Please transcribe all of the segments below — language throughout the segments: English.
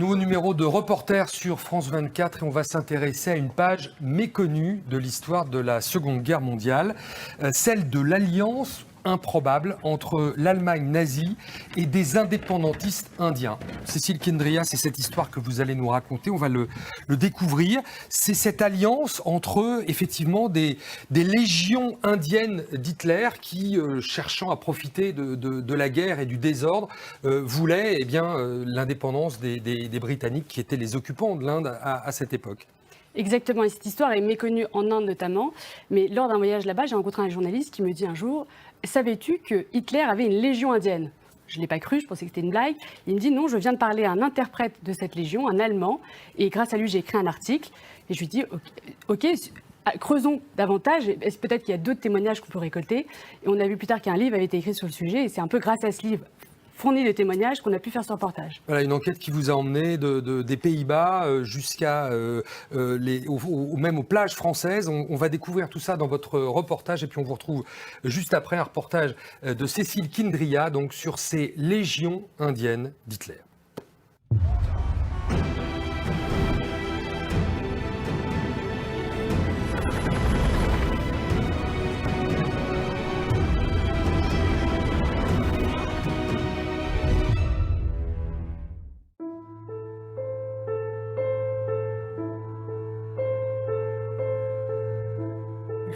Nouveau numéro de Reporter sur France 24 et on va s'intéresser à une page méconnue de l'histoire de la Seconde Guerre mondiale, celle de l'alliance improbable entre l'Allemagne nazie et des indépendantistes indiens. Cécile Kendria, c'est cette histoire que vous allez nous raconter, on va le découvrir. C'est cette alliance entre effectivement des légions indiennes d'Hitler qui, cherchant à profiter de la guerre et du désordre, voulaient l'indépendance des Britanniques qui étaient les occupants de l'Inde à cette époque. Exactement, et cette histoire est méconnue en Inde notamment, mais lors d'un voyage là-bas, j'ai rencontré un journaliste qui me dit un jour « Savais-tu que Hitler avait une légion indienne ?» Je ne l'ai pas cru, je pensais que c'était une blague. Il me dit « Non, je viens de parler à un interprète de cette légion, un Allemand, et grâce à lui, j'ai écrit un article. » Et je lui dis « Ok, creusons davantage, peut-être qu'il y a d'autres témoignages qu'on peut récolter. » Et on a vu plus tard qu'un livre avait été écrit sur le sujet, et c'est un peu grâce à ce livre fourni de témoignages qu'on a pu faire ce reportage. Voilà, une enquête qui vous a emmené des Pays-Bas jusqu'à même aux plages françaises. On va découvrir tout ça dans votre reportage et puis on vous retrouve juste après un reportage de Cécile Kendria donc sur ces légions indiennes d'Hitler.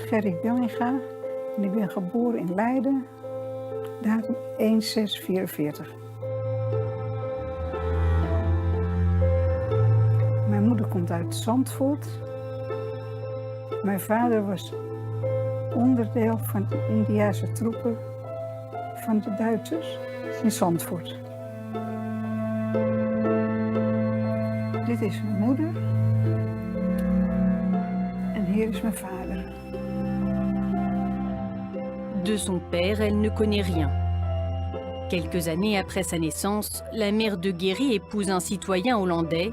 Gerry Bellinga en ik ben geboren in Leiden, datum 1/6/44. Mijn moeder komt uit Zandvoort. Mijn vader was onderdeel van de Indiase troepen van de Duitsers in Zandvoort. Dit is mijn moeder en hier is mijn vader. De son père, elle ne connaît rien. Quelques années après sa naissance, la mère de Gerry épouse un citoyen hollandais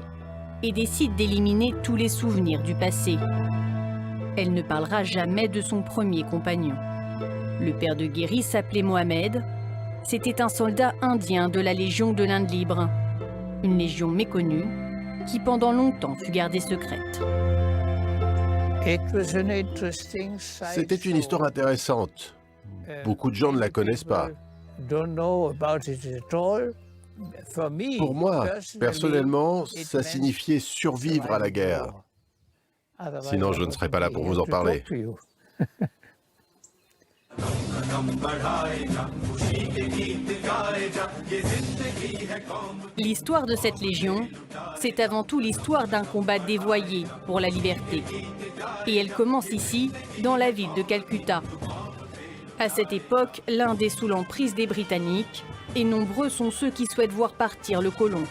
et décide d'éliminer tous les souvenirs du passé. Elle ne parlera jamais de son premier compagnon. Le père de Gerry s'appelait Mohamed. C'était un soldat indien de la Légion de l'Inde libre. Une légion méconnue qui pendant longtemps fut gardée secrète. C'était une histoire intéressante. Beaucoup de gens ne la connaissent pas. Pour moi, personnellement, ça signifiait survivre à la guerre. Sinon, je ne serais pas là pour vous en parler. L'histoire de cette légion, c'est avant tout l'histoire d'un combat dévoyé pour la liberté. Et elle commence ici, dans la ville de Calcutta. À cette époque, l'Inde est sous l'emprise des Britanniques et nombreux sont ceux qui souhaitent voir partir le colon.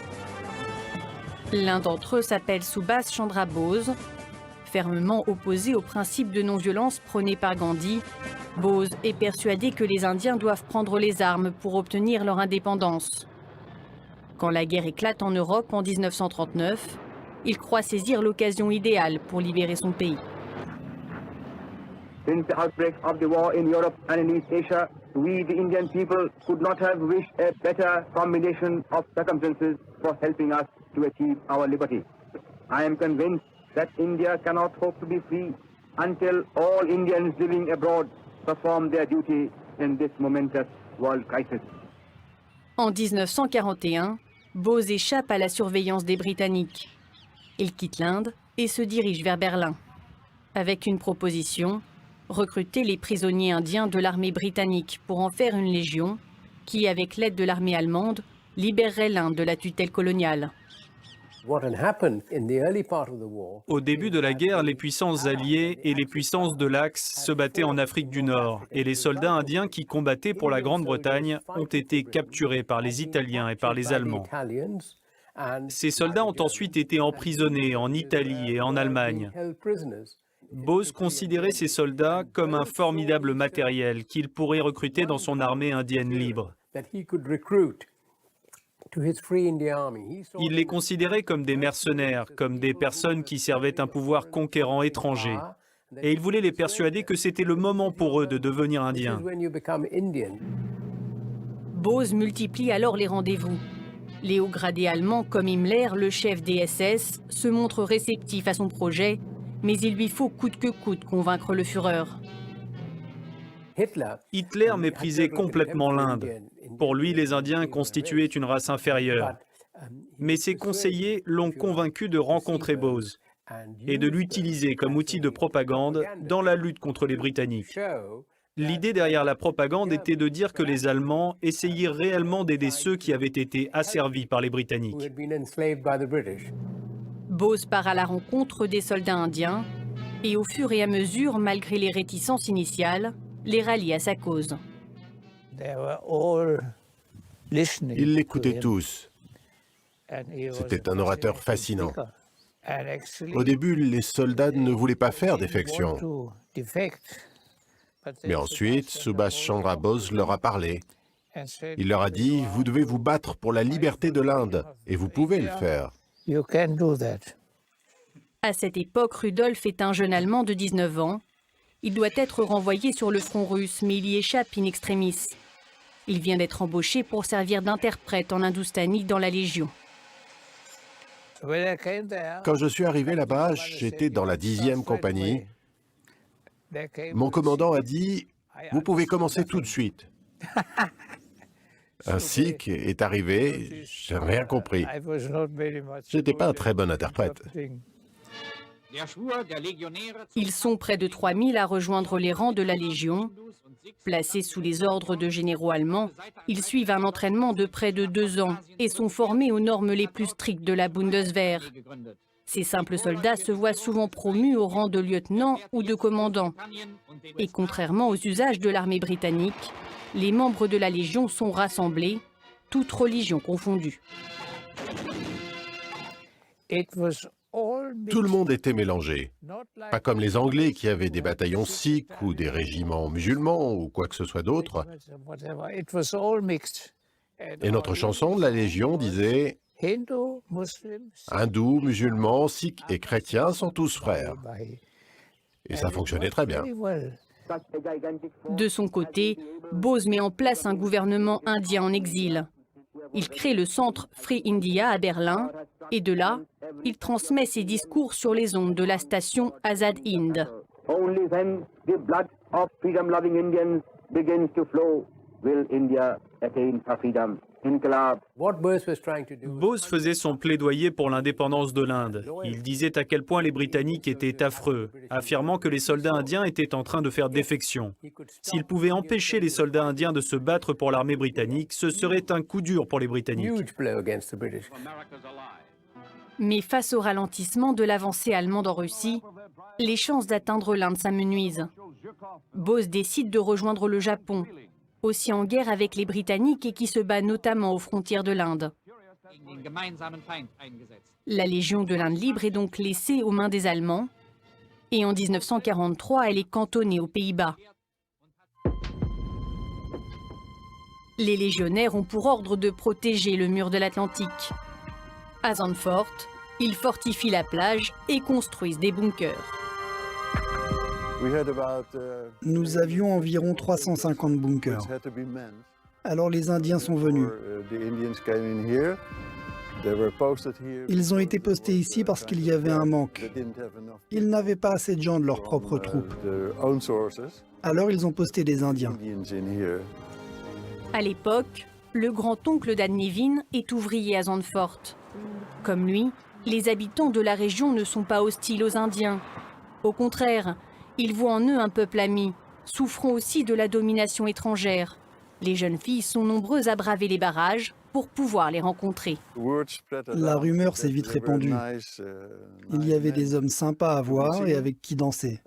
L'un d'entre eux s'appelle Subhas Chandra Bose. Fermement opposé au principe de non-violence prôné par Gandhi, Bose est persuadé que les Indiens doivent prendre les armes pour obtenir leur indépendance. Quand la guerre éclate en Europe en 1939, il croit saisir l'occasion idéale pour libérer son pays. Since the outbreak of the war in Europe and in East Asia, we, the Indian people, could not have wished a better combination of circumstances for helping us to achieve our liberty. I am convinced that India cannot hope to be free until all Indians living abroad perform their duty in this momentous world crisis. En 1941, Bose échappe à la surveillance des Britanniques. Il quitte l'Inde et se dirige vers Berlin. Avec une proposition, recruter les prisonniers indiens de l'armée britannique pour en faire une légion qui, avec l'aide de l'armée allemande, libérerait l'Inde de la tutelle coloniale. Au début de la guerre, les puissances alliées et les puissances de l'Axe se battaient en Afrique du Nord et les soldats indiens qui combattaient pour la Grande-Bretagne ont été capturés par les Italiens et par les Allemands. Ces soldats ont ensuite été emprisonnés en Italie et en Allemagne. Bose considérait ces soldats comme un formidable matériel qu'il pourrait recruter dans son armée indienne libre. Il les considérait comme des mercenaires, comme des personnes qui servaient un pouvoir conquérant étranger. Et il voulait les persuader que c'était le moment pour eux de devenir indiens. Bose multiplie alors les rendez-vous. Les hauts gradés allemands, comme Himmler, le chef des SS, se montrent réceptifs à son projet, mais il lui faut coûte que coûte convaincre le Führer. Hitler méprisait complètement l'Inde. Pour lui, les Indiens constituaient une race inférieure. Mais ses conseillers l'ont convaincu de rencontrer Bose et de l'utiliser comme outil de propagande dans la lutte contre les Britanniques. L'idée derrière la propagande était de dire que les Allemands essayaient réellement d'aider ceux qui avaient été asservis par les Britanniques. Bose part à la rencontre des soldats indiens et au fur et à mesure, malgré les réticences initiales, les rallie à sa cause. Ils l'écoutaient tous. C'était un orateur fascinant. Au début, les soldats ne voulaient pas faire défection. Mais ensuite, Subhash Chandra Bose leur a parlé. Il leur a dit « Vous devez vous battre pour la liberté de l'Inde, et vous pouvez le faire. » À cette époque, Rudolf est un jeune Allemand de 19 ans. Il doit être renvoyé sur le front russe, mais il y échappe in extremis. Il vient d'être embauché pour servir d'interprète en hindoustani dans la Légion. Quand je suis arrivé là-bas, j'étais dans la 10e compagnie. Mon commandant a dit « Vous pouvez commencer tout de suite. » Un Sikh est arrivé, j'ai rien compris. Je n'étais pas un très bon interprète. Ils sont près de 3000 à rejoindre les rangs de la Légion. Placés sous les ordres de généraux allemands, ils suivent un entraînement de près de 2 ans et sont formés aux normes les plus strictes de la Bundeswehr. Ces simples soldats se voient souvent promus au rang de lieutenant ou de commandant. Et contrairement aux usages de l'armée britannique, les membres de la Légion sont rassemblés, toutes religions confondues. Tout le monde était mélangé. Pas comme les Anglais qui avaient des bataillons sikhs ou des régiments musulmans ou quoi que ce soit d'autre. Et notre chanson de la Légion disait « Hindous, musulmans, sikhs et chrétiens sont tous frères ». Et ça fonctionnait très bien. De son côté, Bose met en place un gouvernement indien en exil. Il crée le centre Free India à Berlin et de là, il transmet ses discours sur les ondes de la station Azad Hind. Only when the blood of freedom-loving Indians begins to flow will India attain her freedom. Inqilab. Bose faisait son plaidoyer pour l'indépendance de l'Inde. Il disait à quel point les Britanniques étaient affreux, affirmant que les soldats indiens étaient en train de faire défection. S'il pouvait empêcher les soldats indiens de se battre pour l'armée britannique, ce serait un coup dur pour les Britanniques. Mais face au ralentissement de l'avancée allemande en Russie, les chances d'atteindre l'Inde s'amenuisent. Bose décide de rejoindre le Japon, aussi en guerre avec les Britanniques et qui se bat notamment aux frontières de l'Inde. La Légion de l'Inde libre est donc laissée aux mains des Allemands et en 1943, elle est cantonnée aux Pays-Bas. Les légionnaires ont pour ordre de protéger le mur de l'Atlantique. À Zandvoort, ils fortifient la plage et construisent des bunkers. Nous avions environ 350 bunkers. Alors les Indiens sont venus. Ils ont été postés ici parce qu'il y avait un manque. Ils n'avaient pas assez de gens de leurs propres troupes. Alors ils ont posté des Indiens. À l'époque, le grand-oncle d'Anne Nevin est ouvrier à Zandvoort. Comme lui, les habitants de la région ne sont pas hostiles aux Indiens. Au contraire, ils voient en eux un peuple ami, souffrant aussi de la domination étrangère. Les jeunes filles sont nombreuses à braver les barrages pour pouvoir les rencontrer. La rumeur s'est vite répandue. Il y avait des hommes sympas à voir et avec qui danser.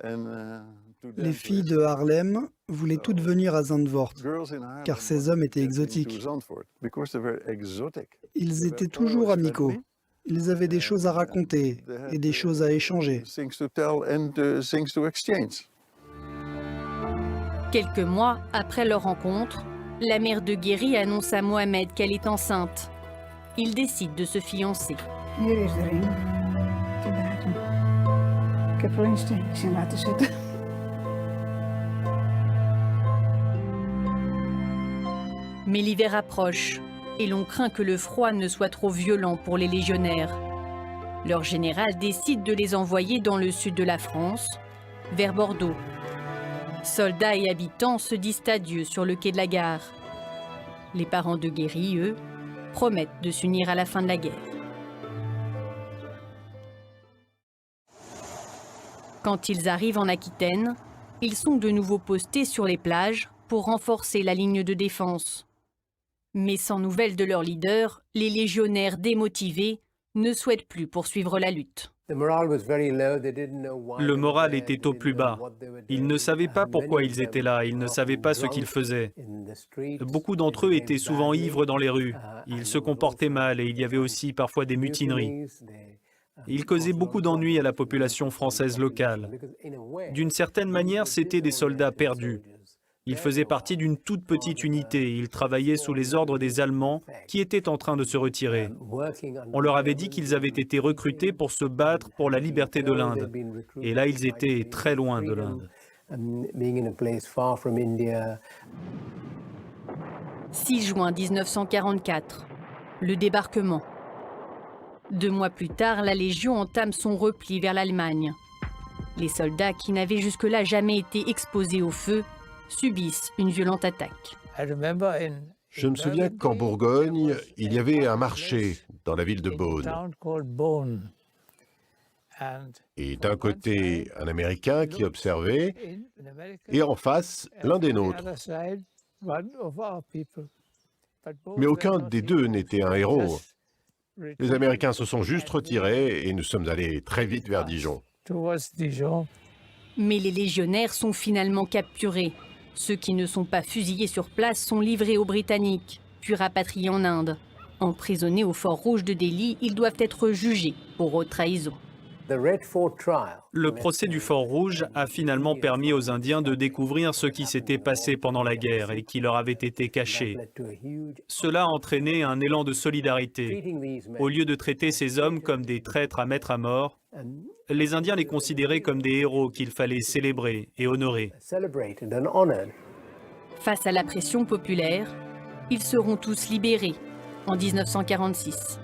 Les filles de Haarlem voulaient toutes venir à Zandvoort, car ces hommes étaient exotiques. Ils étaient toujours amicaux. Ils avaient des choses à raconter et des choses à échanger. Quelques mois après leur rencontre, la mère de Guéry annonce à Mohamed qu'elle est enceinte. Ils décident de se fiancer. Hier is de ring. Te datum. Ik heb er een steentjes in laten zitten. Mais l'hiver approche. Et l'on craint que le froid ne soit trop violent pour les légionnaires. Leur général décide de les envoyer dans le sud de la France, vers Bordeaux. Soldats et habitants se disent adieu sur le quai de la gare. Les parents de Guéry, eux, promettent de s'unir à la fin de la guerre. Quand ils arrivent en Aquitaine, ils sont de nouveau postés sur les plages pour renforcer la ligne de défense. Mais sans nouvelles de leur leader, les légionnaires démotivés ne souhaitent plus poursuivre la lutte. Le moral était au plus bas. Ils ne savaient pas pourquoi ils étaient là, ils ne savaient pas ce qu'ils faisaient. Beaucoup d'entre eux étaient souvent ivres dans les rues. Ils se comportaient mal et il y avait aussi parfois des mutineries. Ils causaient beaucoup d'ennuis à la population française locale. D'une certaine manière, c'étaient des soldats perdus. Ils faisaient partie d'une toute petite unité. Ils travaillaient sous les ordres des Allemands qui étaient en train de se retirer. On leur avait dit qu'ils avaient été recrutés pour se battre pour la liberté de l'Inde. Et là, ils étaient très loin de l'Inde. 6 juin 1944, le débarquement. 2 mois plus tard, la Légion entame son repli vers l'Allemagne. Les soldats qui n'avaient jusque-là jamais été exposés au feu subissent une violente attaque. Je me souviens qu'en Bourgogne, il y avait un marché dans la ville de Beaune. Et d'un côté, un Américain qui observait, et en face, l'un des nôtres. Mais aucun des deux n'était un héros. Les Américains se sont juste retirés et nous sommes allés très vite vers Dijon. Mais les légionnaires sont finalement capturés. Ceux qui ne sont pas fusillés sur place sont livrés aux Britanniques, puis rapatriés en Inde. Emprisonnés au Fort Rouge de Delhi, ils doivent être jugés pour haute trahison. Le procès du Fort Rouge a finalement permis aux Indiens de découvrir ce qui s'était passé pendant la guerre et qui leur avait été caché. Cela a entraîné un élan de solidarité. Au lieu de traiter ces hommes comme des traîtres à mettre à mort, les Indiens les considéraient comme des héros qu'il fallait célébrer et honorer. Face à la pression populaire, ils seront tous libérés en 1946.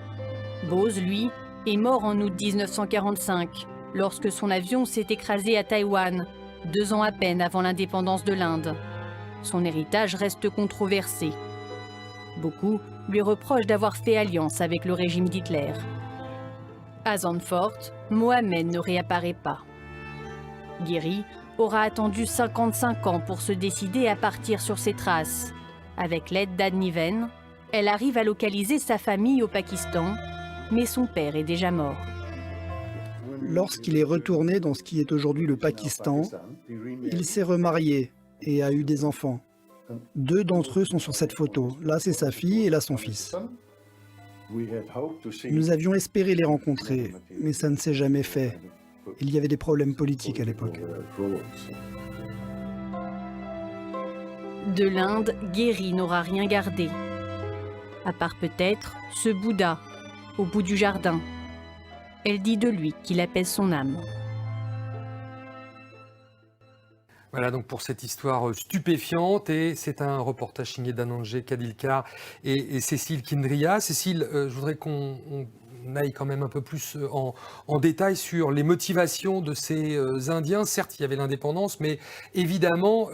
Bose, lui, est mort en août 1945, lorsque son avion s'est écrasé à Taïwan, 2 ans à peine avant l'indépendance de l'Inde. Son héritage reste controversé. Beaucoup lui reprochent d'avoir fait alliance avec le régime d'Hitler. À Zandvoort, Mohamed ne réapparaît pas. Guéry aura attendu 55 ans pour se décider à partir sur ses traces. Avec l'aide d'Anne Niven, elle arrive à localiser sa famille au Pakistan, mais son père est déjà mort. Lorsqu'il est retourné dans ce qui est aujourd'hui le Pakistan, il s'est remarié et a eu des enfants. 2 d'entre eux sont sur cette photo. Là, c'est sa fille et là, son fils. Nous avions espéré les rencontrer, mais ça ne s'est jamais fait. Il y avait des problèmes politiques à l'époque. De l'Inde, Guéry n'aura rien gardé. À part peut-être ce Bouddha, au bout du jardin. Elle dit de lui qu'il apaise son âme. Voilà donc pour cette histoire stupéfiante, et c'est un reportage signé Dhananjay Khadilkar et Cécile Kindria. Cécile, je voudrais qu'on aille quand même un peu plus en détail sur les motivations de ces Indiens. Certes, il y avait l'indépendance, mais évidemment,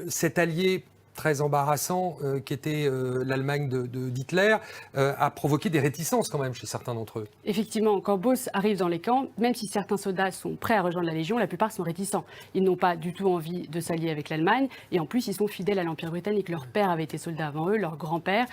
cet allié très embarrassant qui était l'Allemagne d'Hitler a provoqué des réticences quand même chez certains d'entre eux. Effectivement, quand Bose arrive dans les camps, même si certains soldats sont prêts à rejoindre la Légion, la plupart sont réticents. Ils n'ont pas du tout envie de s'allier avec l'Allemagne, et en plus ils sont fidèles à l'Empire britannique. Leur père avait été soldat avant eux, leur grand-père,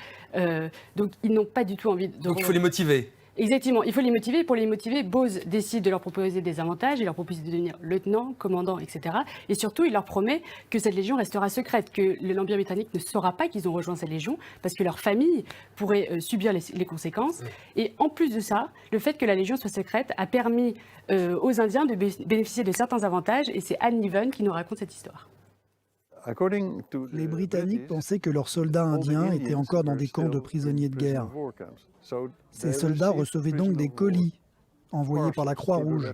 donc ils n'ont pas du tout envie de... Donc il faut les motiver. Exactement, il faut les motiver. Pour les motiver, Bose décide de leur proposer des avantages, il leur propose de devenir lieutenant, commandant, etc. Et surtout, il leur promet que cette légion restera secrète, que l'Empire britannique ne saura pas qu'ils ont rejoint cette légion, parce que leur famille pourrait subir les conséquences. Et en plus de ça, le fait que la légion soit secrète a permis aux Indiens de bénéficier de certains avantages, et c'est Anne Niven qui nous raconte cette histoire. Les Britanniques pensaient que leurs soldats indiens étaient encore dans des camps de prisonniers de guerre. Ces soldats recevaient donc des colis envoyés par la Croix-Rouge,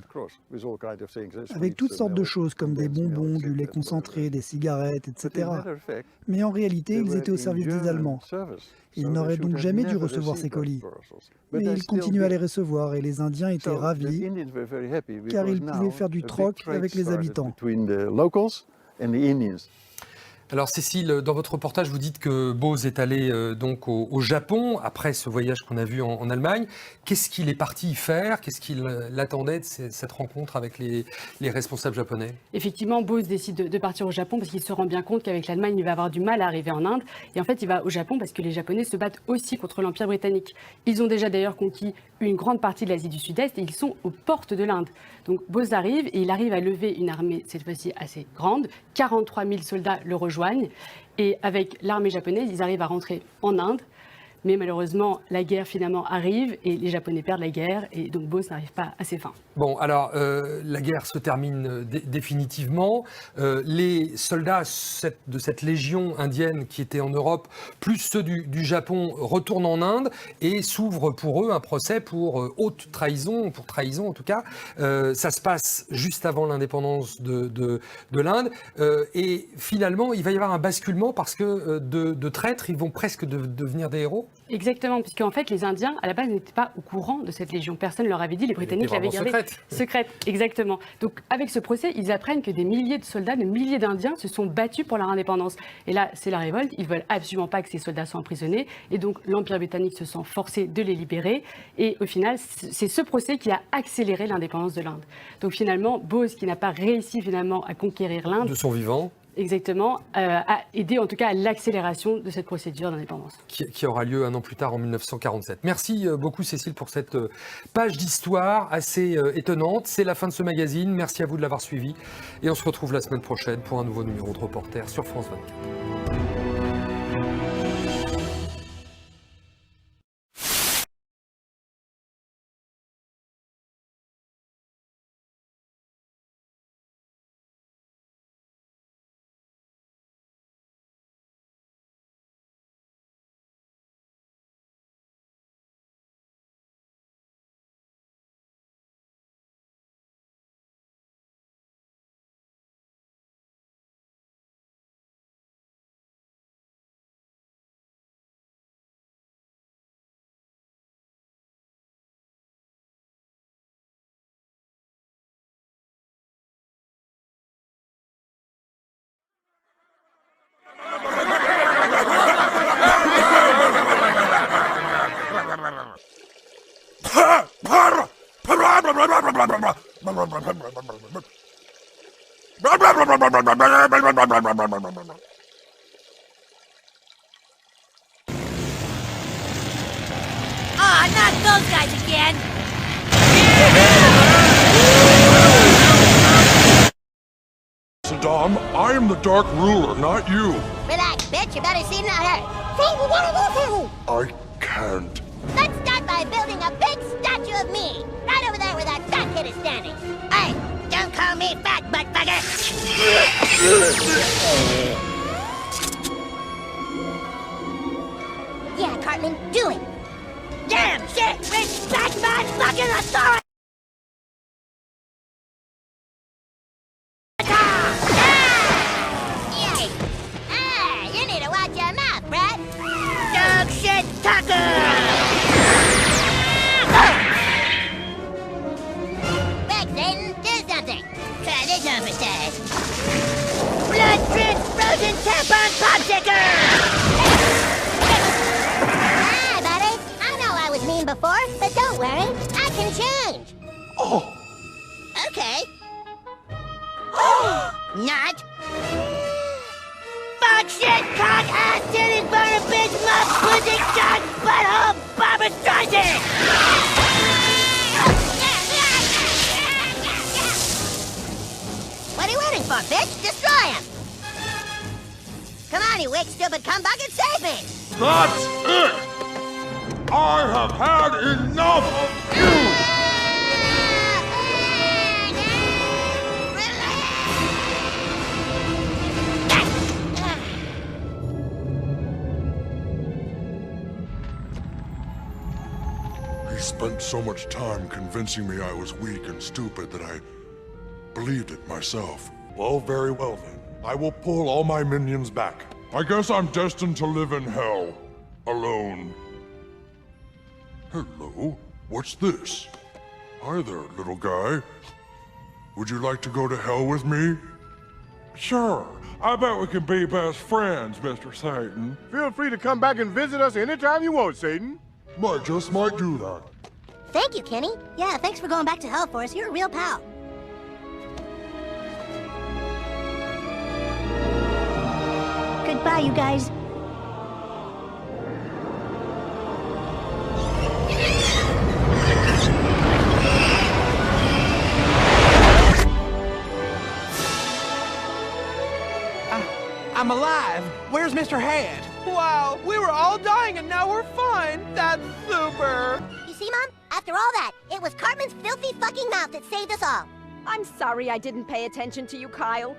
avec toutes sortes de choses comme des bonbons, du lait concentré, des cigarettes, etc. Mais en réalité, ils étaient au service des Allemands. Ils n'auraient donc jamais dû recevoir ces colis. Mais ils continuaient à les recevoir et les Indiens étaient ravis car ils pouvaient faire du troc avec les habitants. Alors Cécile, dans votre reportage, vous dites que Bose est allé donc au Japon, après ce voyage qu'on a vu en Allemagne. Qu'est-ce qu'il est parti y faire? Qu'est-ce qu'il attendait de cette rencontre avec les responsables japonais? Effectivement, Bose décide de partir au Japon parce qu'il se rend bien compte qu'avec l'Allemagne, il va avoir du mal à arriver en Inde. Et en fait, il va au Japon parce que les Japonais se battent aussi contre l'Empire britannique. Ils ont déjà d'ailleurs conquis une grande partie de l'Asie du Sud-Est et ils sont aux portes de l'Inde. Donc Bose arrive et il arrive à lever une armée, cette fois-ci assez grande. 43 000 soldats le rejoignent. Et avec l'armée japonaise, ils arrivent à rentrer en Inde. Mais malheureusement, la guerre finalement arrive et les Japonais perdent la guerre et donc Bose n'arrive pas à ses fins. Bon, alors la guerre se termine définitivement. Les soldats de cette légion indienne qui était en Europe, plus ceux du Japon, retournent en Inde et s'ouvre pour eux un procès pour haute trahison, pour trahison en tout cas. Ça se passe juste avant l'indépendance de l'Inde. Et finalement, il va y avoir un basculement parce que de traîtres, ils vont presque devenir des héros. Exactement, puisque en fait, les Indiens, à la base, n'étaient pas au courant de cette légion. Personne ne leur avait dit, les Britanniques l'avaient gardée secrète. Exactement. Donc, avec ce procès, ils apprennent que des milliers de soldats, de milliers d'Indiens se sont battus pour leur indépendance. Et là, c'est la révolte. Ils veulent absolument pas que ces soldats soient emprisonnés. Et donc, l'Empire britannique se sent forcé de les libérer. Et au final, c'est ce procès qui a accéléré l'indépendance de l'Inde. Donc, finalement, Bose, qui n'a pas réussi finalement à conquérir l'Inde, de son vivant. Exactement, a aidé en tout cas à l'accélération de cette procédure d'indépendance. Qui aura lieu un an plus tard en 1947. Merci beaucoup Cécile pour cette page d'histoire assez étonnante. C'est la fin de ce magazine, merci à vous de l'avoir suivi. Et on se retrouve la semaine prochaine pour un nouveau numéro de Reporter sur France 24. Ah, not those guys again! Saddam, I am the Dark Ruler, not you. Relax, bitch, you better see not her. I can't. Let's start by building a big statue of me, right over there where that fat kid is standing. Hey, don't call me fat, buttfucker! Yeah, Cartman, do it! Damn shit! Respect my fucking authority! You need to watch your mouth, Brad! Dog shit taco! Quick, Satan, do something! Try this on for size. Blood-drenched frozen tampon popsicle! Hi, buddy. I know I was mean before, but don't worry. I can change. Oh. Okay. Not. Fuck, shit, cock, ass, titties, burner, bitch, muff, pussy, cock, butthole, Barbra Streisand! What are you waiting for, bitch? Destroy him! Come on, you wick, stupid cumbucket, save me! That's it! I have had enough of you! spent so much time convincing me I was weak and stupid that I believed it myself. Well, very well then. I will pull all my minions back. I guess I'm destined to live in hell. Alone. Hello? What's this? Hi there, little guy. Would you like to go to hell with me? Sure. I bet we can be best friends, Mr. Satan. Feel free to come back and visit us anytime you want, Satan. Might do that. Thank you, Kenny. Yeah, thanks for going back to hell for us. You're a real pal. Goodbye, you guys. I'm alive. Where's Mr. Head? Wow, we were all dying and now we're fine. That's super. You see, Mom? After all that, it was Cartman's filthy fucking mouth that saved us all. I'm sorry I didn't pay attention to you, Kyle.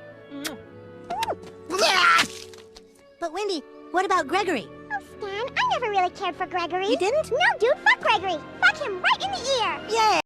But Wendy, what about Gregory? Oh, Stan, I never really cared for Gregory. You didn't? No, dude, fuck Gregory. Fuck him right in the ear. Yeah.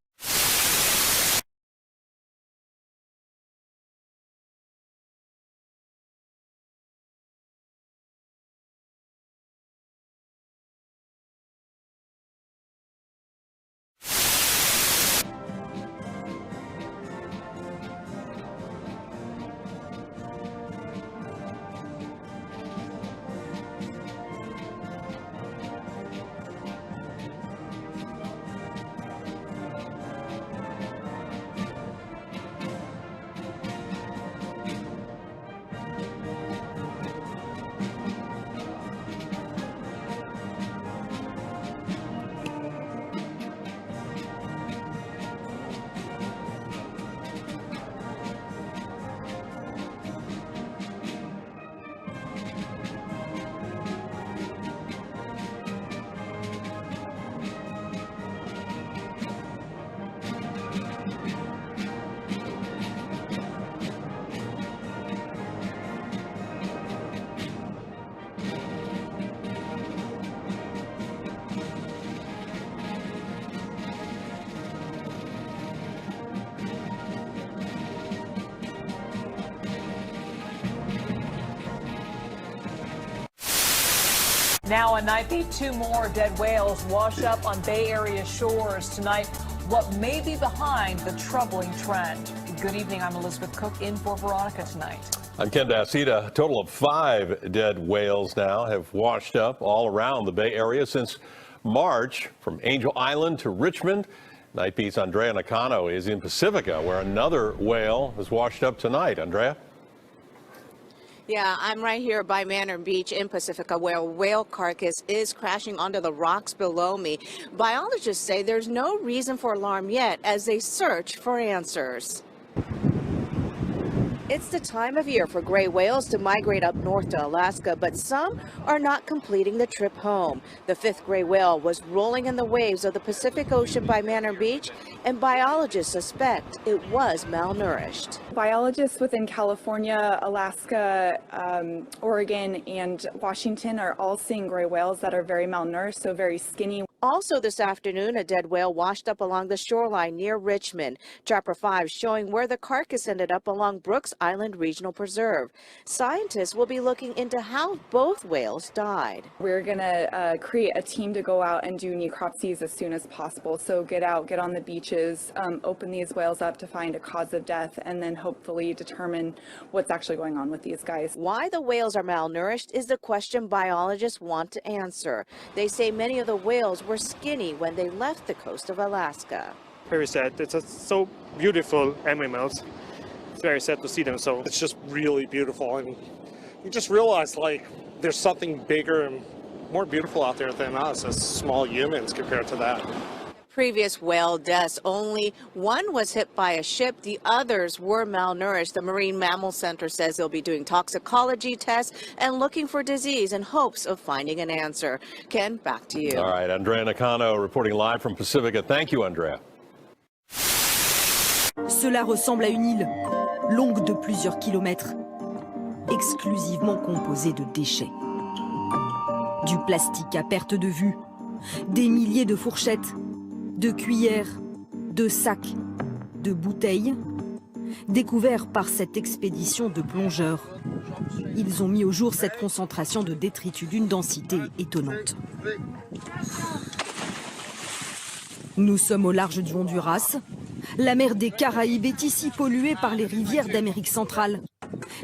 Now a night beat, 2 more dead whales wash up on Bay Area shores tonight. What may be behind the troubling trend? Good evening, I'm Elizabeth Cook in for Veronica tonight. I'm Ken Dassita. A total of 5 dead whales now have washed up all around the Bay Area since March, from Angel Island to Richmond. Night Beat's Andrea Nakano is in Pacifica, where another whale has washed up tonight. Andrea? Yeah, I'm right here by Manor Beach in Pacifica, where a whale carcass is crashing onto the rocks below me. Biologists say there's no reason for alarm yet as they search for answers. It's the time of year for gray whales to migrate up north to Alaska, but some are not completing the trip home. The 5th gray whale was rolling in the waves of the Pacific Ocean by Manor Beach, and biologists suspect it was malnourished. Biologists within California, Alaska, Oregon, and Washington are all seeing gray whales that are very malnourished, so very skinny. Also this afternoon, a dead whale washed up along the shoreline near Richmond. Chapter 5 showing where the carcass ended up along Brooks Island Regional Preserve. Scientists will be looking into how both whales died. We're going to create a team to go out and do necropsies as soon as possible. So get out, get on the beaches, open these whales up to find a cause of death, and then hopefully determine what's actually going on with these guys. Why the whales are malnourished is the question biologists want to answer. They say many of the whales were skinny when they left the coast of Alaska. Very sad. It's so beautiful animals. It's very sad to see them. So it's just really beautiful, and you just realize like there's something bigger and more beautiful out there than us as small humans compared to that. Previous whale deaths, only one was hit by a ship. The others were malnourished. The Marine Mammal Center says they'll be doing toxicology tests and looking for disease in hopes of finding an answer. Ken, back to you. All right, Andrea Nakano reporting live from Pacifica. Thank you, Andrea. Cela ressemble à une île, longue de plusieurs kilomètres, exclusivement composée de déchets. Du plastique à perte de vue, des milliers de fourchettes, de cuillères, de sacs, de bouteilles, découverts par cette expédition de plongeurs. Ils ont mis au jour cette concentration de détritus d'une densité étonnante. Nous sommes au large du Honduras. La mer des Caraïbes est ici polluée par les rivières d'Amérique centrale.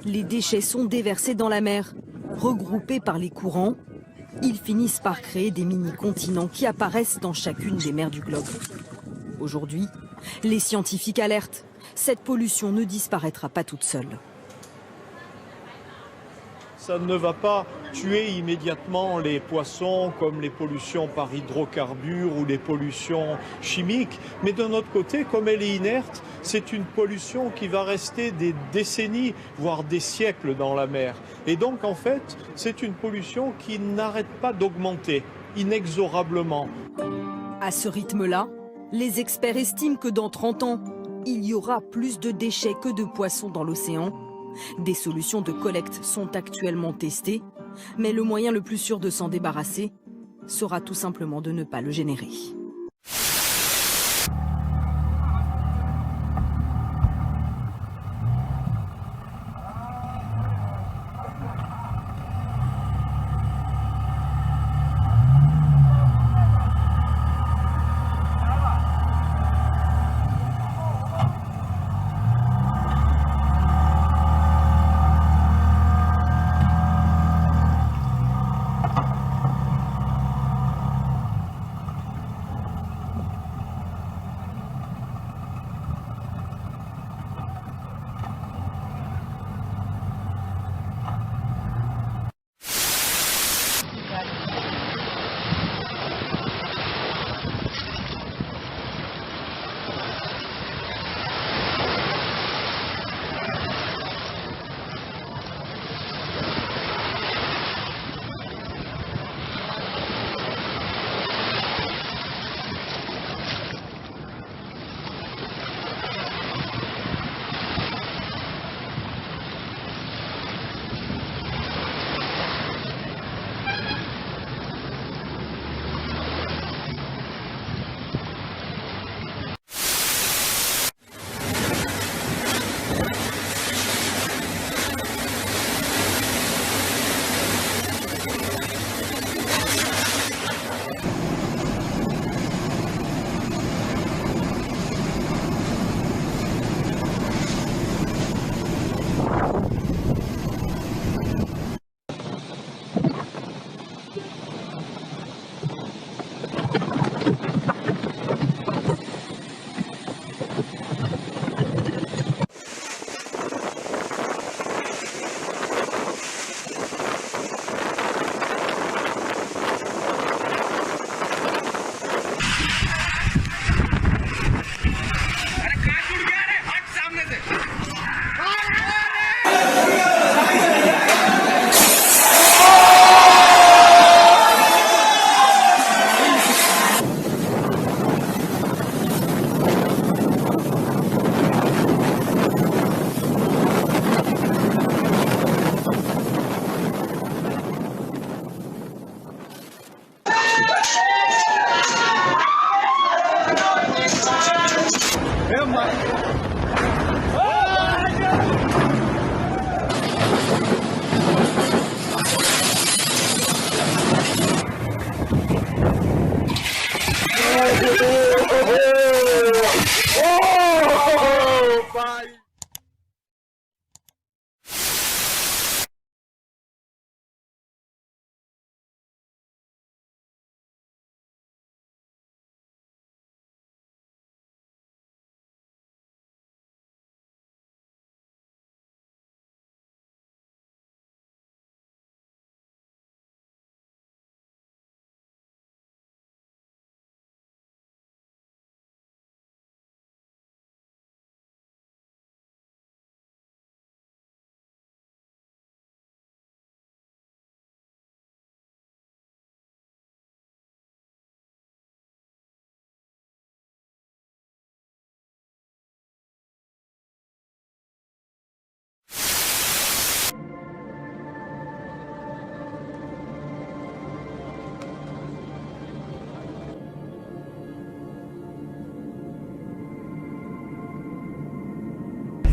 Les déchets sont déversés dans la mer, regroupés par les courants. Ils finissent par créer des mini-continents qui apparaissent dans chacune des mers du globe. Aujourd'hui, les scientifiques alertent. Cette pollution ne disparaîtra pas toute seule. Ça ne va pas tuer immédiatement les poissons comme les pollutions par hydrocarbures ou les pollutions chimiques. Mais d'un autre côté, comme elle est inerte, c'est une pollution qui va rester des décennies, voire des siècles dans la mer. Et donc en fait, c'est une pollution qui n'arrête pas d'augmenter inexorablement. À ce rythme-là, les experts estiment que dans 30 ans, il y aura plus de déchets que de poissons dans l'océan. Des solutions de collecte sont actuellement testées, mais le moyen le plus sûr de s'en débarrasser sera tout simplement de ne pas le générer.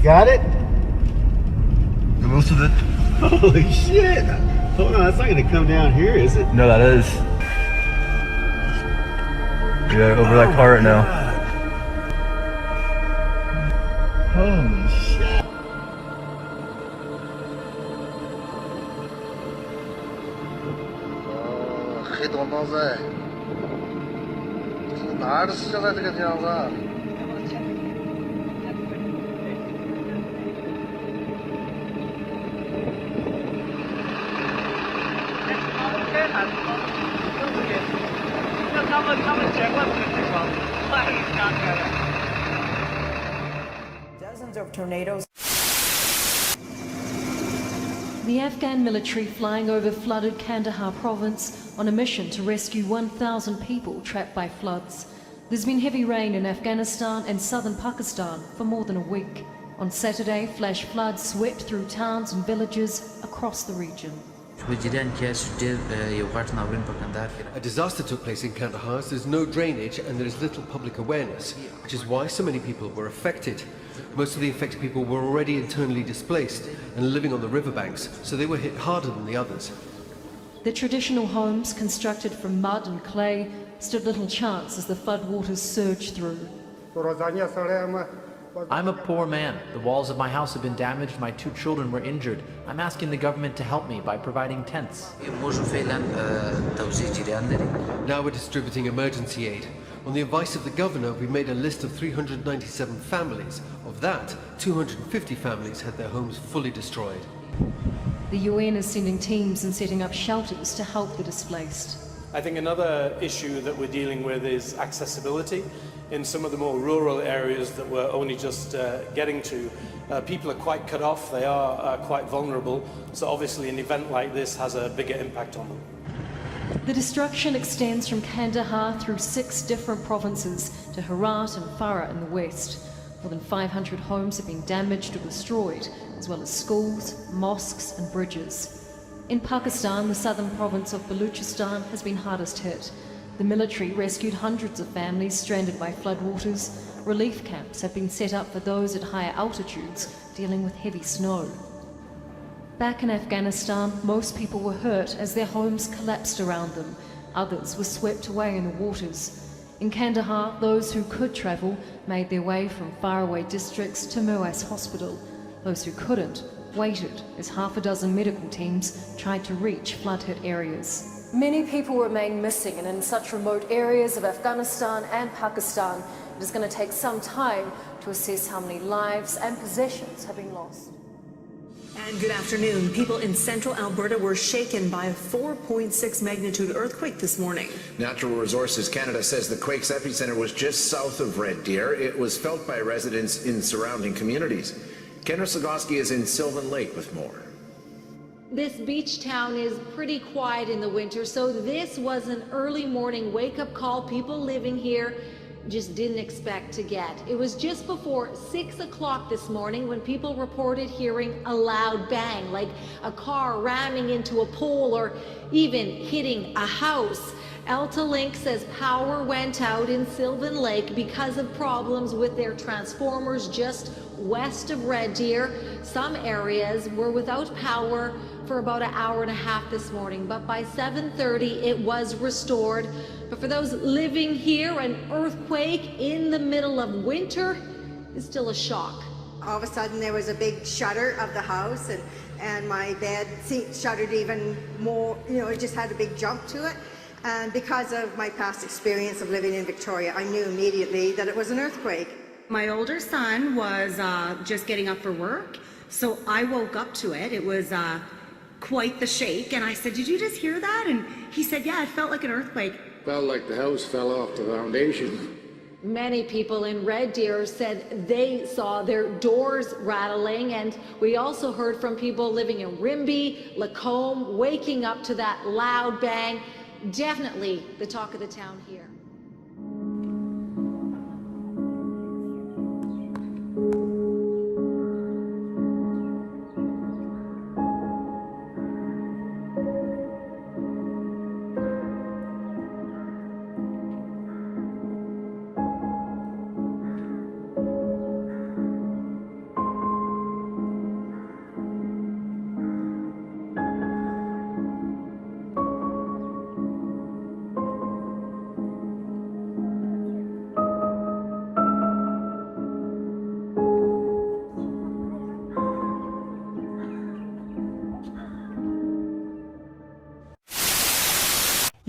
got it? Most of it. Holy shit! Hold on, that's not gonna come down here, is it? No, that is. Yeah, over that car right now. Holy shit! redondance. 나를 쓰잖아, 그냥 항상. Dozens of tornadoes. The Afghan military flying over flooded Kandahar province on a mission to rescue 1,000 people trapped by floods. There's been heavy rain in Afghanistan and southern Pakistan for more than a week. On Saturday, flash floods swept through towns and villages across the region. A disaster took place in Kandahar, so there's no drainage and there is little public awareness, which is why so many people were affected. Most of the affected people were already internally displaced and living on the riverbanks, so they were hit harder than the others. The traditional homes, constructed from mud and clay, stood little chance as the floodwaters surged through. I'm a poor man. The walls of my house have been damaged. My 2 children were injured. I'm asking the government to help me by providing tents. Now we're distributing emergency aid. On the advice of the governor, we made a list of 397 families. Of that, 250 families had their homes fully destroyed. The UN is sending teams and setting up shelters to help the displaced. I think another issue that we're dealing with is accessibility. In some of the more rural areas that we're only just getting to, people are quite cut off, they are quite vulnerable, so obviously an event like this has a bigger impact on them. The destruction extends from Kandahar through 6 different provinces to Herat and Farah in the west. More than 500 homes have been damaged or destroyed, as well as schools, mosques and bridges. In Pakistan, the southern province of Balochistan has been hardest hit. The military rescued hundreds of families stranded by floodwaters. Relief camps have been set up for those at higher altitudes dealing with heavy snow. Back in Afghanistan, most people were hurt as their homes collapsed around them. Others were swept away in the waters. In Kandahar, those who could travel made their way from faraway districts to Muas Hospital. Those who couldn't waited as half a dozen medical teams tried to reach flood-hit areas. Many people remain missing, and in such remote areas of Afghanistan and Pakistan, it is going to take some time to assess how many lives and possessions have been lost. And good afternoon. People in central Alberta were shaken by a 4.6 magnitude earthquake this morning. Natural Resources Canada says the quake's epicenter was just south of Red Deer. It was felt by residents in surrounding communities. Kendra Slagowski is in Sylvan Lake with more. This beach town is pretty quiet in the winter, so this was an early morning wake-up call people living here just didn't expect to get. It was just before 6 o'clock this morning when people reported hearing a loud bang, like a car ramming into a pole or even hitting a house. AltaLink says power went out in Sylvan Lake because of problems with their transformers just west of Red Deer. Some areas were without power for about an hour and a half this morning, but by 7:30 it was restored. But for those living here, an earthquake in the middle of winter is still a shock. All of a sudden there was a big shudder of the house, and my bed shuddered even more, it just had a big jump to it. And because of my past experience of living in Victoria, I knew immediately that it was an earthquake. My older son was just getting up for work, so I woke up to it. It was quite the shake, and I said, "Did you just hear that?" And he said, "Yeah, it felt like an earthquake." Felt like the house fell off the foundation. Many people in Red Deer said they saw their doors rattling, and we also heard from people living in Rimbey, Lacombe, waking up to that loud bang. Definitely the talk of the town here.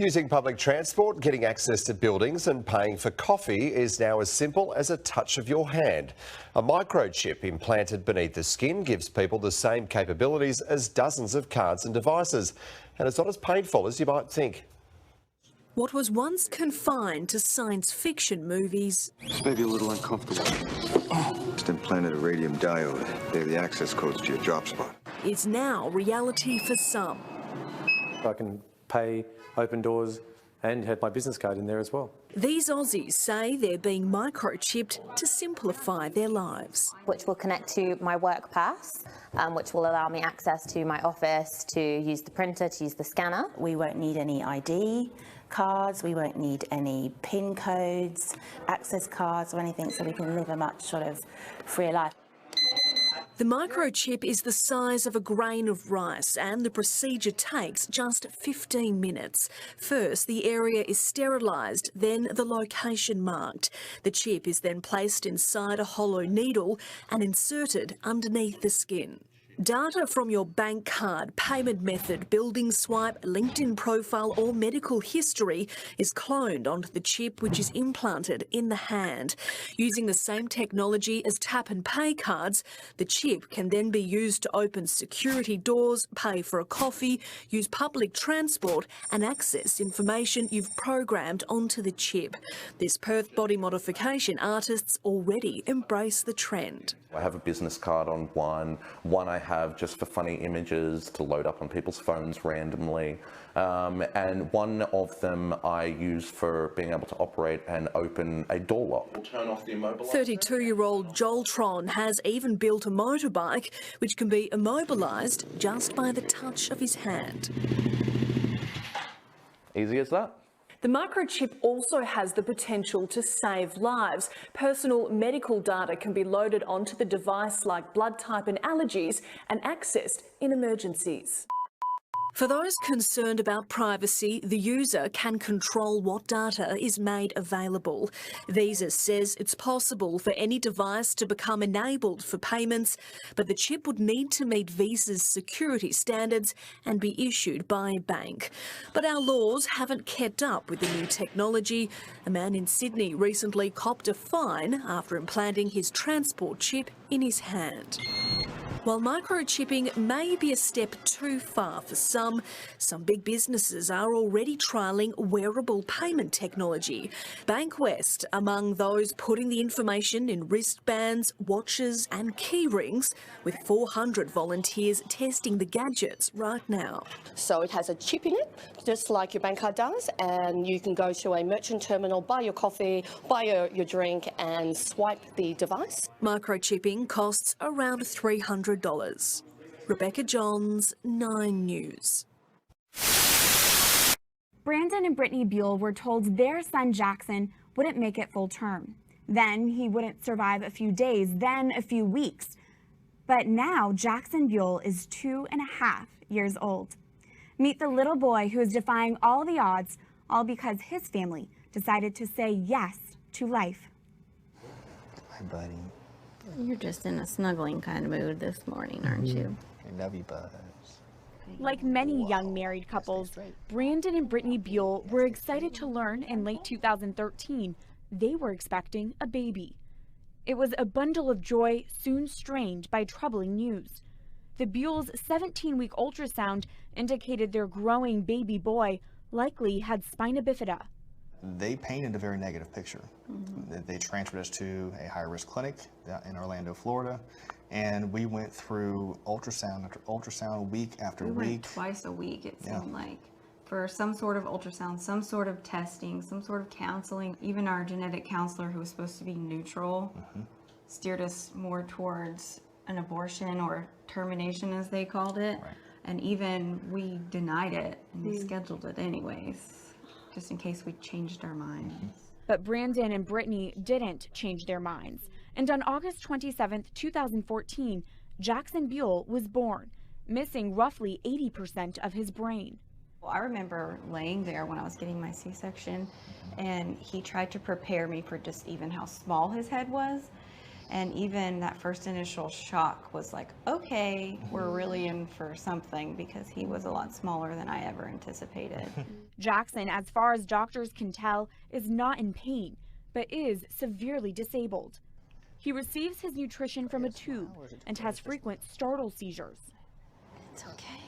Using public transport, getting access to buildings and paying for coffee is now as simple as a touch of your hand. A microchip implanted beneath the skin gives people the same capabilities as dozens of cards and devices. And it's not as painful as you might think. What was once confined to science fiction movies. This may be a little uncomfortable. Just implanted a radium diode. They're the access codes to your job spot. Is now reality for some. I can pay, open doors, and have my business card in there as well. These Aussies say they're being microchipped to simplify their lives. Which will connect to my work pass, which will allow me access to my office, to use the printer, to use the scanner. We won't need any ID cards, we won't need any PIN codes, access cards or anything, so we can live a much sort of freer life. The microchip is the size of a grain of rice and the procedure takes just 15 minutes. First, the area is sterilised, then the location marked. The chip is then placed inside a hollow needle and inserted underneath the skin. Data from your bank card, payment method, building swipe, LinkedIn profile or medical history is cloned onto the chip, which is implanted in the hand. Using the same technology as tap and pay cards, the chip can then be used to open security doors, pay for a coffee, use public transport and access information you've programmed onto the chip. This Perth body modification artists already embrace the trend. I have a business card on one I have just for funny images to load up on people's phones randomly, and one of them I use for being able to operate and open a door lock. Turn off the immobilizer. 32-year-old Joltron has even built a motorbike which can be immobilised just by the touch of his hand. Easy as that. The microchip also has the potential to save lives. Personal medical data can be loaded onto the device like blood type and allergies and accessed in emergencies. For those concerned about privacy, the user can control what data is made available. Visa says it's possible for any device to become enabled for payments, but the chip would need to meet Visa's security standards and be issued by a bank. But our laws haven't kept up with the new technology. A man in Sydney recently copped a fine after implanting his transport chip in his hand. While microchipping may be a step too far for some big businesses are already trialling wearable payment technology. Bankwest among those putting the information in wristbands, watches and key rings, with 400 volunteers testing the gadgets right now. So it has a chip in it, just like your bank card does, and you can go to a merchant terminal, buy your coffee, buy your drink and swipe the device. Microchipping costs around $300. Rebecca Johns, 9 News. Brandon and Brittany Buell were told their son Jackson wouldn't make it full term. Then he wouldn't survive a few days, then a few weeks. But now Jackson Buell is 2.5 years old. Meet the little boy who is defying all the odds, all because his family decided to say yes to life. Hi, buddy. You're just in a snuggling kind of mood this morning, aren't you? I love you, buzz. Like many young married couples, Brandon and Brittany Buell were excited to learn in late 2013 they were expecting a baby. It was a bundle of joy soon strained by troubling news. The Buells' 17-week ultrasound indicated their growing baby boy likely had spina bifida. They painted a very negative picture. They transferred us to a high-risk clinic in Orlando, Florida, and we went through ultrasound after ultrasound, week after week. We went twice a week, it seemed like, for some sort of ultrasound, some sort of testing, some sort of counseling. Even our genetic counselor, who was supposed to be neutral, steered us more towards an abortion or termination, as they called it. And even we denied it and we scheduled it anyways, just in case we changed our minds. But Brandon and Brittany didn't change their minds. And on August 27, 2014, Jackson Buell was born, missing roughly 80% of his brain. Well, I remember laying there when I was getting my C-section, and he tried to prepare me for just even how small his head was. And even that first initial shock was like, okay, we're really in for something, because he was a lot smaller than I ever anticipated. Jackson, as far as doctors can tell, is not in pain, but is severely disabled. He receives his nutrition from a tube and has frequent startle seizures. It's okay.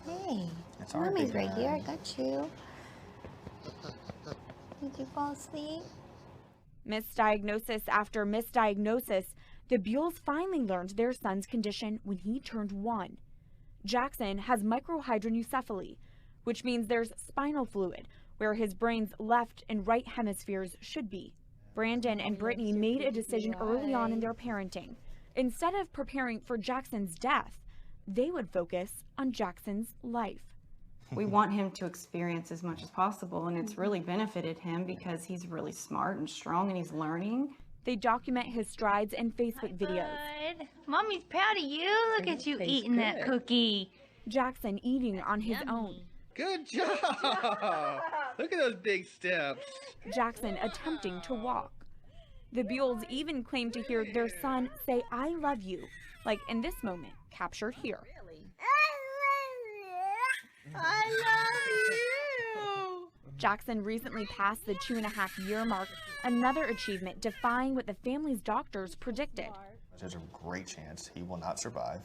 Hey, It's all right, Mommy's baby. right here. I got you. Did you fall asleep? Misdiagnosis after misdiagnosis, the Buells finally learned their son's condition when he turned 1. Jackson has microhydranencephaly, which means there's spinal fluid where his brain's left and right hemispheres should be. Brandon and Brittany made a decision early on in their parenting. Instead of preparing for Jackson's death, they would focus on Jackson's life. We want him to experience as much as possible, and it's really benefited him because he's really smart and strong and he's learning. They document his strides in Facebook videos. Good. Mommy's proud of you. Look at you eating that cookie. Jackson eating on his own. Good job! Look at those big steps. Jackson attempting to walk. The Buells even claim to hear their son say, "I love you," like in this moment, captured here. I love you. Jackson recently passed the 2.5-year mark, another achievement defying what the family's doctors predicted. There's a great chance he will not survive.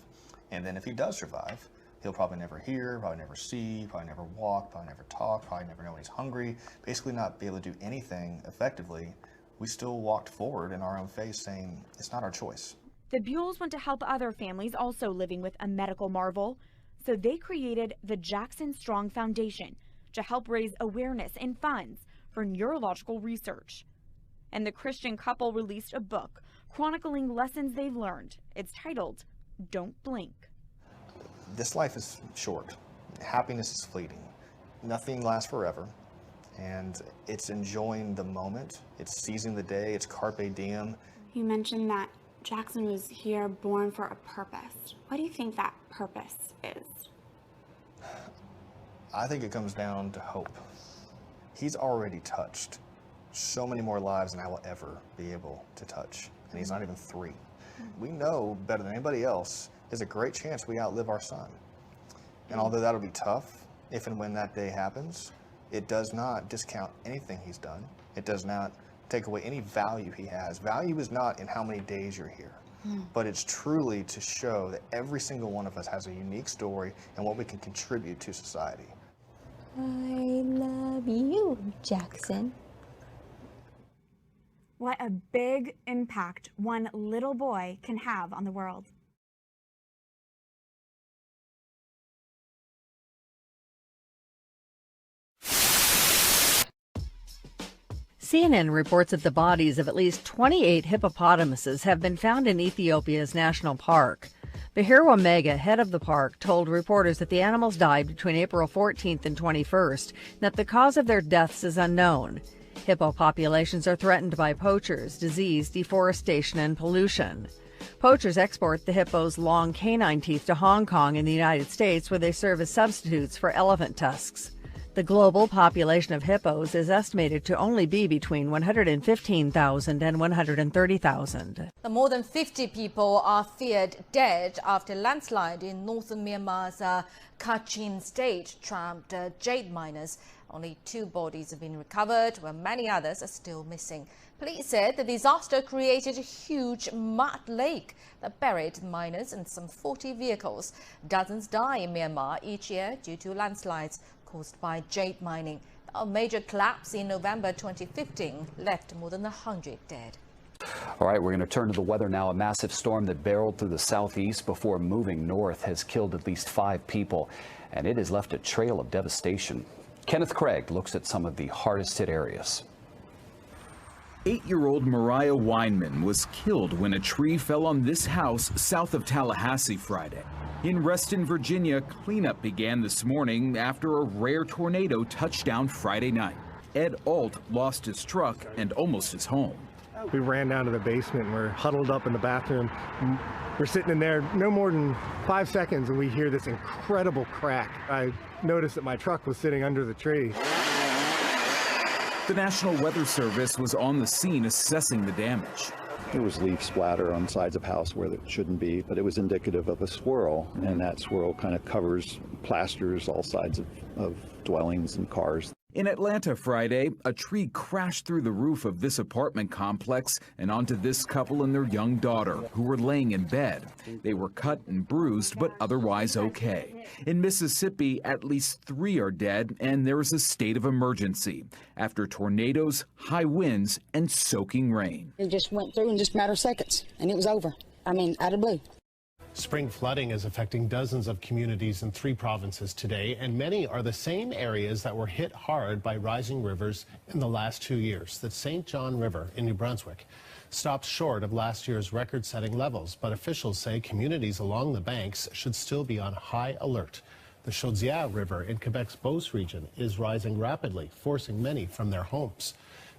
And then if he does survive, he'll probably never hear, probably never see, probably never walk, probably never talk, probably never know when he's hungry, basically not be able to do anything effectively. We still walked forward in our own faith saying it's not our choice. The Buells want to help other families also living with a medical marvel, so they created the Jackson Strong Foundation to help raise awareness and funds for neurological research. And the Christian couple released a book chronicling lessons they've learned. It's titled, Don't Blink. This life is short. Happiness is fleeting. Nothing lasts forever. And it's enjoying the moment. It's seizing the day. It's carpe diem. You mentioned that Jackson was here born for a purpose. What do you think that purpose is? I think it comes down to hope. He's already touched so many more lives than I will ever be able to touch. And he's not even 3. We know better than anybody else there's a great chance we outlive our son. And although that'll be tough, if and when that day happens, it does not discount anything he's done. It does not take away any value he has. Value is not in how many days you're here, but it's truly to show that every single one of us has a unique story and what we can contribute to society. I love you, Jackson. What a big impact one little boy can have on the world. CNN reports that the bodies of at least 28 hippopotamuses have been found in Ethiopia's national park. Bahir Omega, head of the park, told reporters that the animals died between April 14th and 21st, and that the cause of their deaths is unknown. Hippo populations are threatened by poachers, disease, deforestation, and pollution. Poachers export the hippo's long canine teeth to Hong Kong and the United States, where they serve as substitutes for elephant tusks. The global population of hippos is estimated to only be between 115,000 and 130,000. More than 50 people are feared dead after a landslide in northern Myanmar's Kachin state trapped jade miners. Only 2 bodies have been recovered, while many others are still missing. Police said the disaster created a huge mud lake that buried miners and some 40 vehicles. Dozens die in Myanmar each year due to landslides caused by jade mining. A major collapse in November 2015 left more than 100 dead. All right, we're going to turn to the weather now. A massive storm that barreled through the southeast before moving north has killed at least 5 people, and it has left a trail of devastation. Kenneth Craig looks at some of the hardest hit areas. 8-year-old Mariah Weinman was killed when a tree fell on this house south of Tallahassee Friday. In Reston, Virginia, cleanup began this morning after a rare tornado touched down Friday night. Ed Alt lost his truck and almost his home. We ran down to the basement and we're huddled up in the bathroom. We're sitting in there no more than 5 seconds and we hear this incredible crack. I noticed that my truck was sitting under the tree. The National Weather Service was on the scene assessing the damage. There was leaf splatter on sides of house where it shouldn't be, but it was indicative of a swirl, and that swirl kind of covers, plasters all sides of dwellings and cars. In Atlanta Friday, a tree crashed through the roof of this apartment complex and onto this couple and their young daughter, who were laying in bed. They were cut and bruised, but otherwise okay. In Mississippi, at least 3 are dead, and there is a state of emergency after tornadoes, high winds, and soaking rain. It just went through in just a matter of seconds, and it was over. I mean, out of blue. Spring flooding is affecting dozens of communities in 3 provinces today, and many are the same areas that were hit hard by rising rivers in the last 2 years. The St. John River in New Brunswick stopped short of last year's record-setting levels, but officials say communities along the banks should still be on high alert. The Chaudière River in Quebec's Beauce region is rising rapidly, forcing many from their homes.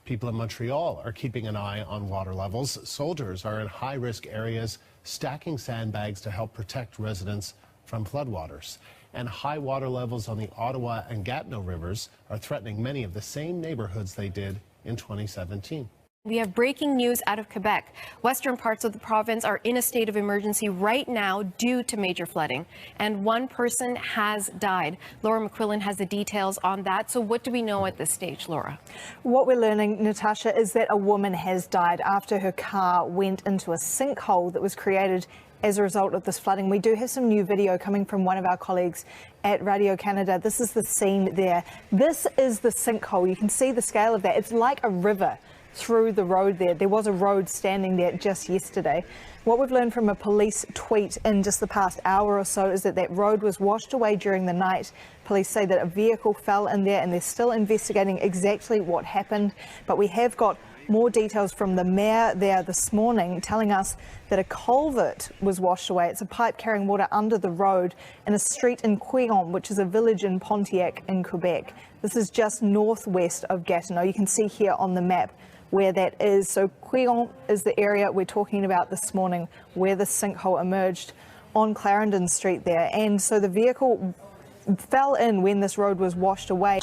People in Montreal are keeping an eye on water levels. Soldiers are in high-risk areas, stacking sandbags to help protect residents from floodwaters. And high water levels on the Ottawa and Gatineau rivers are threatening many of the same neighborhoods they did in 2017. We have breaking news out of Quebec. Western parts of the province are in a state of emergency right now due to major flooding, and 1 person has died. Laura McQuillan has the details on that. So what do we know at this stage, Laura? What we're learning, Natasha, is that a woman has died after her car went into a sinkhole that was created as a result of this flooding. We do have some new video coming from one of our colleagues at Radio Canada. This is the scene there. This is the sinkhole. You can see the scale of that. It's like a river through the road there. There was a road standing there just yesterday. What we've learned from a police tweet in just the past hour or so is that that road was washed away during the night. Police say that a vehicle fell in there, and they're still investigating exactly what happened. But we have got more details from the mayor there this morning telling us that a culvert was washed away. It's a pipe carrying water under the road in a street in Quéant, which is a village in Pontiac in Quebec. This is just northwest of Gatineau. You can see here on the map where that is. So Quéant is the area we're talking about this morning, where the sinkhole emerged on Clarendon Street there. And so the vehicle fell in when this road was washed away.